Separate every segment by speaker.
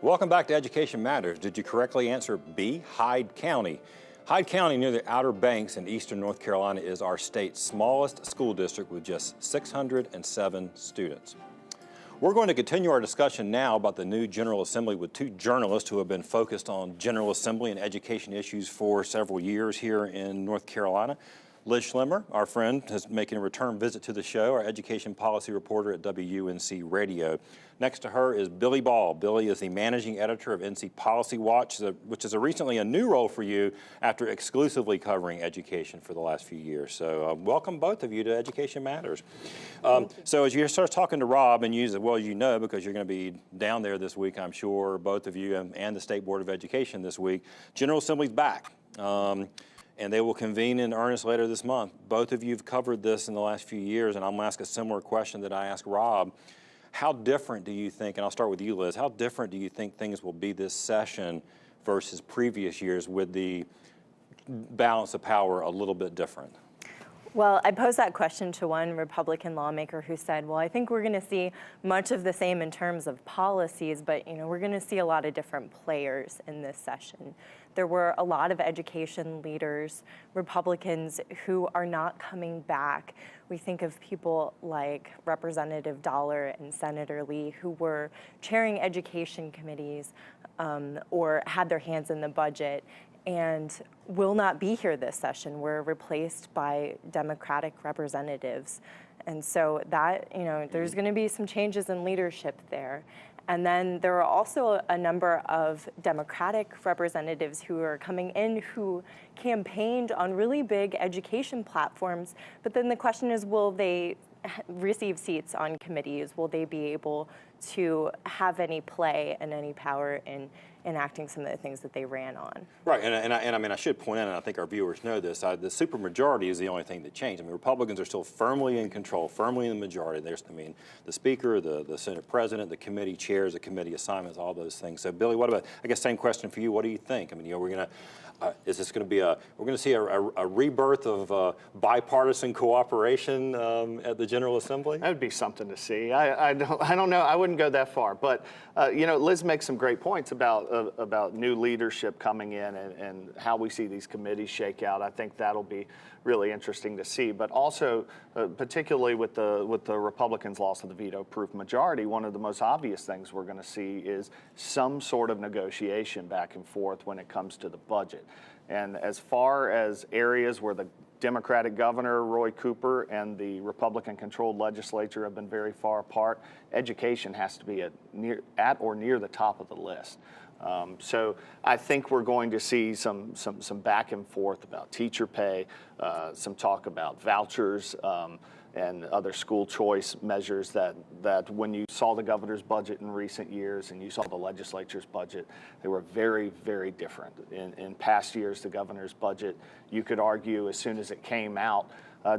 Speaker 1: Welcome back to Education Matters. Did you correctly answer B, Hyde County? Hyde County, near the Outer Banks in eastern North Carolina, is our state's smallest school district with just 607 students. We're going to continue our discussion now about the new General Assembly with two journalists who have been focused on General Assembly and education issues for several years here in North Carolina. Liz Schlemmer, our friend, is making a return visit to the show, our education policy reporter at WUNC Radio. Next to her is Billy Ball. Billy is the managing editor of NC Policy Watch, which is recently a new role for you after exclusively covering education for the last few years. So welcome both of you to Education Matters. So as you start talking to Rob, and you, as well as you know, because you're going to be down there this week, I'm sure, both of you and the State Board of Education this week, General Assembly's back. And they will convene in earnest later this month. Both of you have covered this in the last few years, and I'm going to ask a similar question that I asked Rob. How different do you think, and I'll start with you, Liz, how different do you think things will be this session versus previous years with the balance of power a little bit different?
Speaker 2: Well, I posed that question to one Republican lawmaker who said, well, I think we're going to see much of the same in terms of policies, but we're going to see a lot of different players in this session. There were a lot of education leaders, Republicans, who are not coming back. We think of people like Representative Dollar and Senator Lee, who were chairing education committees or had their hands in the budget, and will not be here this session. We're replaced by Democratic representatives. And so that, there's going to be some changes in leadership there. And then there are also a number of Democratic representatives who are coming in who campaigned on really big education platforms. But then the question is, will they receive seats on committees? Will they be able to have any play and any power in enacting some of the things that they ran on?
Speaker 1: Right, and I mean, I should point out, and I think our viewers know this, the supermajority is the only thing that changed. I mean, Republicans are still firmly in control, firmly in the majority. There's, the Speaker, the Senate President, the committee chairs, the committee assignments, all those things. So, Billy, what about, I guess, same question for you. What do you think? I mean, we're going to, is this going to be we're going to see a rebirth of bipartisan cooperation at the General Assembly?
Speaker 3: That would be something to see. I don't know. I wouldn't go that far. But, Liz makes some great points about new leadership coming in and how we see these committees shake out. I think that'll be really interesting to see. But also, particularly with the Republicans' loss of the veto-proof majority, one of the most obvious things we're going to see is some sort of negotiation back and forth when it comes to the budget. And as far as areas where the Democratic governor, Roy Cooper, and the Republican-controlled legislature have been very far apart, education has to be at or near the top of the list. So I think we're going to see some back and forth about teacher pay, some talk about vouchers, and other school choice measures that when you saw the governor's budget in recent years and you saw the legislature's budget, they were very, very different. In past years, the governor's budget, you could argue as soon as it came out,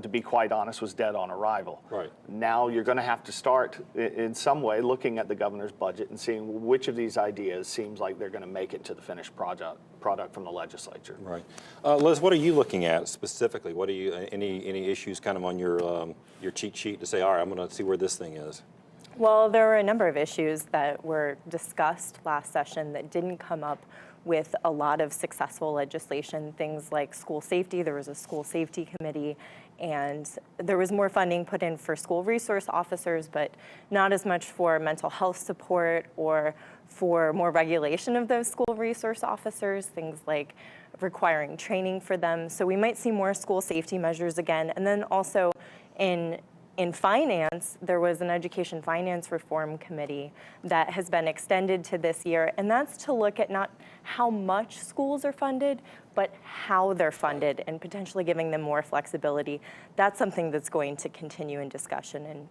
Speaker 3: to be quite honest, was dead on arrival.
Speaker 1: Right.
Speaker 3: Now you're going to have to start in some way looking at the governor's budget and seeing which of these ideas seems like they're going to make it to the finished product from the legislature.
Speaker 1: Right. Liz, what are you looking at specifically? What are you, any issues kind of on your cheat sheet to say, all right, I'm going to see where this thing is?
Speaker 2: Well, there were a number of issues that were discussed last session that didn't come up with a lot of successful legislation, things like school safety. There was a school safety committee, and there was more funding put in for school resource officers, but not as much for mental health support or for more regulation of those school resource officers, things like requiring training for them. So we might see more school safety measures again. And then also in finance, there was an education finance reform committee that has been extended to this year, and that's to look at not how much schools are funded, but how they're funded and potentially giving them more flexibility. That's something that's going to continue in discussion and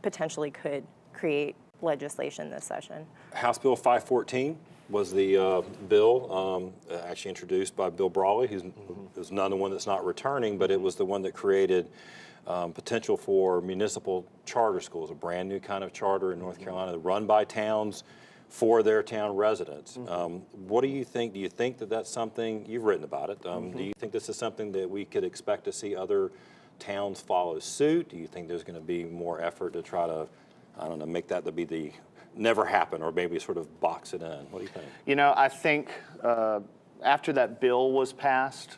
Speaker 2: potentially could create legislation this session.
Speaker 1: House Bill 514 was the bill actually introduced by Bill Brawley, who's not the one that's not returning, but it was the one that created potential for municipal charter schools, a brand new kind of charter in North Carolina run by towns for their town residents. What do you think? Do you think that that's something, you've written about it, do you think this is something that we could expect to see other towns follow suit? Do you think there's going to be more effort to try to, I don't know, make that to be the never happen, or maybe sort of box it in? What do you think?
Speaker 3: You know, I think after that bill was passed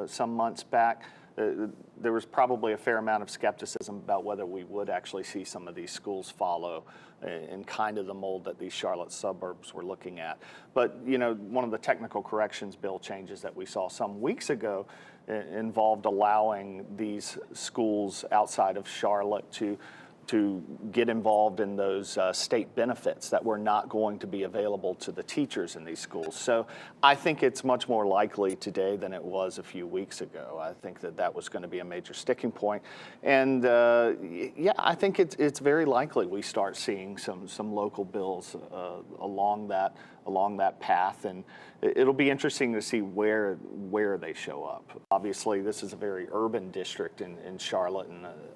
Speaker 3: some months back, there was probably a fair amount of skepticism about whether we would actually see some of these schools follow in kind of the mold that these Charlotte suburbs were looking at. But, you know, one of the technical corrections bill changes that we saw some weeks ago involved allowing these schools outside of Charlotte to get involved in those state benefits that were not going to be available to the teachers in these schools. So I think it's much more likely today than it was a few weeks ago. I think that that was going to be a major sticking point. And yeah, I think it's very likely we start seeing some local bills along that path. And it'll be interesting to see where they show up. Obviously, this is a very urban district in Charlotte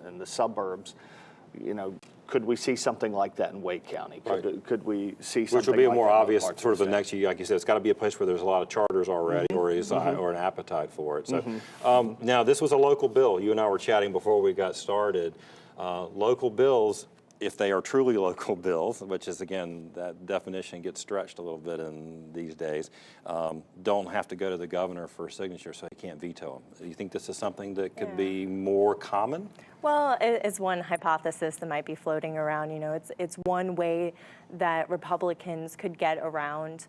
Speaker 3: and the suburbs. You know, could we see something like that in Wake County? Could we see something like that?
Speaker 1: Which would be a more
Speaker 3: in
Speaker 1: obvious
Speaker 3: parts
Speaker 1: sort of the
Speaker 3: state?
Speaker 1: next year. Like you said, it's got to be a place where there's a lot of charters already, or an appetite for it. So now this was a local bill. You and I were chatting before we got started. Local bills, if they are truly local bills, which is, again, that definition gets stretched a little bit in these days, don't have to go to the governor for a signature, so he can't veto them. Do you think this is something that could be more common?
Speaker 2: Well, it's one hypothesis that might be floating around. You know, it's one way that Republicans could get around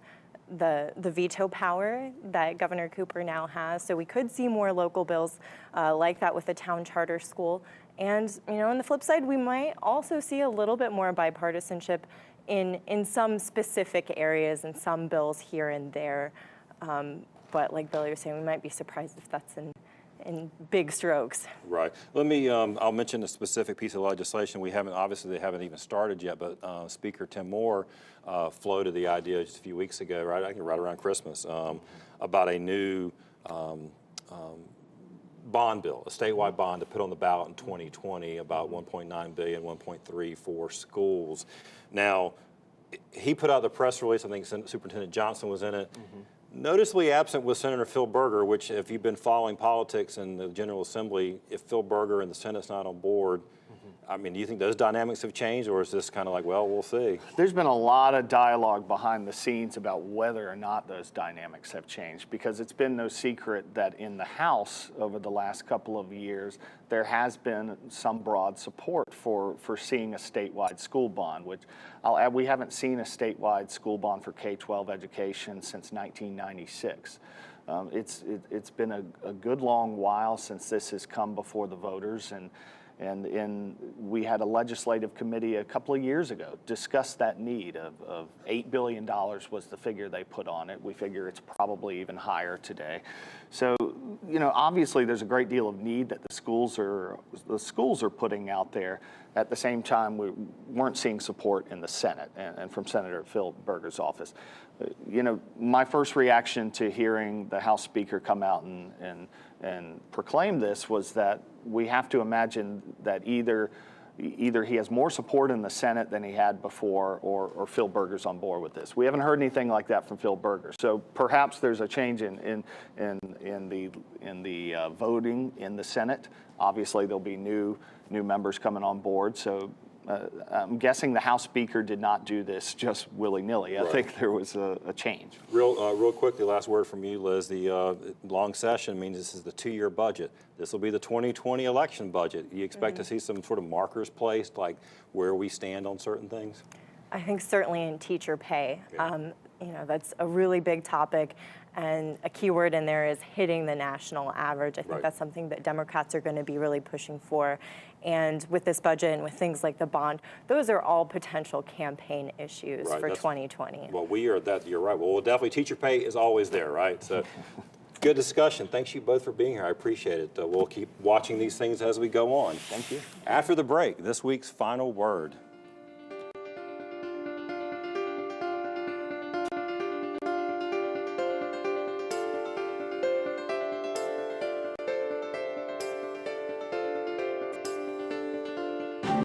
Speaker 2: the veto power that Governor Cooper now has. So we could see more local bills like that with the town charter school. And, you know, on the flip side, we might also see a little bit more bipartisanship in some specific areas and some bills here and there. But like Billy was saying, we might be surprised if that's in big strokes.
Speaker 1: Right. Let me, I'll mention a specific piece of legislation. Obviously they haven't even started yet, but Speaker Tim Moore floated the idea just a few weeks ago, right around Christmas, about a new bond bill, a statewide bond to put on the ballot in 2020, about $1.9 billion, 1.3 for schools. Now, he put out the press release. I think Superintendent Johnson was in it. Noticeably absent was Senator Phil Berger, which, if you've been following politics in the General Assembly, if Phil Berger and the Senate's not on board, I mean, do you think those dynamics have changed, or is this kind of like, well, we'll see?
Speaker 3: There's been a lot of dialogue behind the scenes about whether or not those dynamics have changed, because it's been no secret that in the House over the last couple of years, there has been some broad support for seeing a statewide school bond, which I'll add, we haven't seen a statewide school bond for K-12 education since 1996. It's been a good long while since this has come before the voters, and we had a legislative committee a couple of years ago discuss that need of $8 billion was the figure they put on it. We figure it's probably even higher today. So, you know, obviously there's a great deal of need that the schools are putting out there. At the same time, we weren't seeing support in the Senate and from Senator Phil Berger's office. You know, my first reaction to hearing the House Speaker come out and proclaim this was that we have to imagine that either he has more support in the Senate than he had before, or Phil Berger's on board with this. We haven't heard anything like that from Phil Berger. So perhaps there's a change in the voting in the Senate. Obviously, there'll be new members coming on board. So I'm guessing the House Speaker did not do this just willy-nilly. I think there was a change.
Speaker 1: Real quickly, last word from you, Liz. The long session means this is the 2-year budget. This will be the 2020 election budget. You expect to see some sort of markers placed, like where we stand on certain things?
Speaker 2: I think certainly in teacher pay. You know, that's a really big topic, and a key word in there is hitting the national average. I think that's something that Democrats are going to be really pushing for. And with this budget and with things like the bond, those are all potential campaign issues for 2020.
Speaker 1: Well, you're right. Well, definitely teacher pay is always there, right? So good discussion. Thanks you both for being here. I appreciate it. We'll keep watching these things as we go on.
Speaker 3: Thank you.
Speaker 1: After the break, this week's final word.